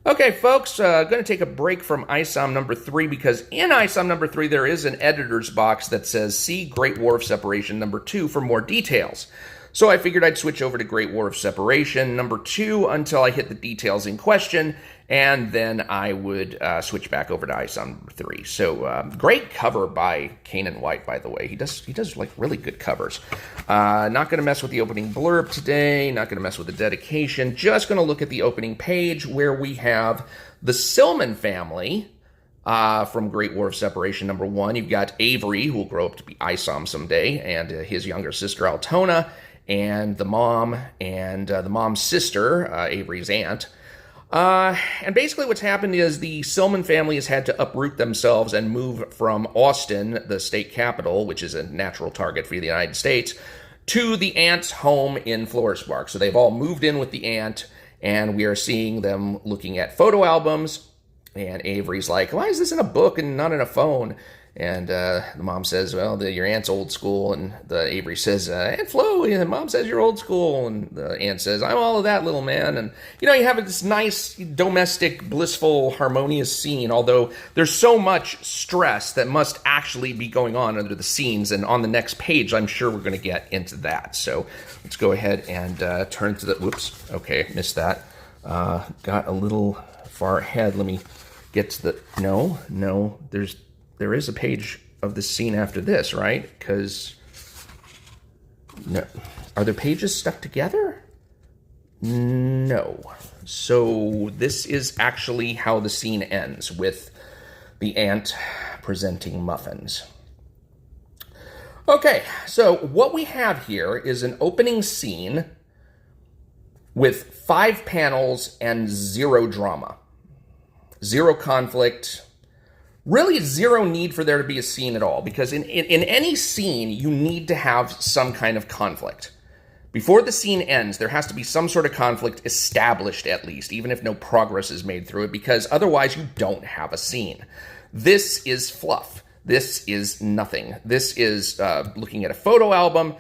Okay, folks, going to take a break from ISOM number 3 because in ISOM number 3 there is an editor's box that says see Great War of Separation number 2 for more details. So I figured I'd switch over to Great War of Separation number 2 until I hit the details in question, and then I would switch back over to ISOM number 3. So great cover by Kanan White, by the way. He does like really good covers. Not going to mess with the opening blurb today. Not going to mess with the dedication. Just going to look at the opening page where we have the Silman family from Great War of Separation number 1. You've got Avery, who will grow up to be ISOM someday, and his younger sister Altona, and the mom and the mom's sister, Avery's aunt. And basically what's happened is the Silman family has had to uproot themselves and move from Austin, the state capital, which is a natural target for the United States, to the aunt's home in Florisbark. So they've all moved in with the aunt, and we are seeing them looking at photo albums. And Avery's like, why is this in a book and not in a phone? And the mom says, well, your aunt's old school. And the Avery says, Aunt Flo, and mom says you're old school. And the aunt says, I'm all of that, little man. And, you have this nice, domestic, blissful, harmonious scene, although there's so much stress that must actually be going on under the scenes. And on the next page, I'm sure we're going to get into that. So let's go ahead and turn to the, whoops, okay, missed that. Got a little far ahead. Let me get to the, no, there is a page of the scene after this, right? Because, no. Are the pages stuck together? No. So this is actually how the scene ends, with the aunt presenting muffins. Okay, so what we have here is an opening scene with 5 panels and 0 drama. 0 conflict. Really zero need for there to be a scene at all, because in any scene, you need to have some kind of conflict. Before the scene ends, there has to be some sort of conflict established at least, even if no progress is made through it, because otherwise you don't have a scene. This is fluff. This is nothing. This is looking at a photo album,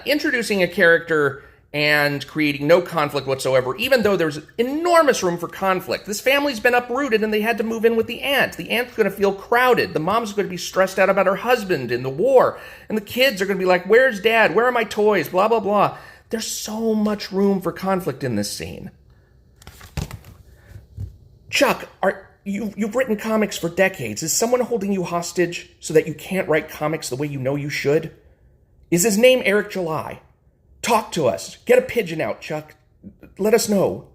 introducing a character, and creating no conflict whatsoever, even though there's enormous room for conflict. This family's been uprooted and they had to move in with the aunt. The aunt's going to feel crowded. The mom's going to be stressed out about her husband in the war. And the kids are going to be like, where's dad? Where are my toys? Blah, blah, blah. There's so much room for conflict in this scene. Chuck, you've written comics for decades. Is someone holding you hostage so that you can't write comics the way you know you should? Is his name Eric July? Talk to us. Get a pigeon out, Chuck. Let us know.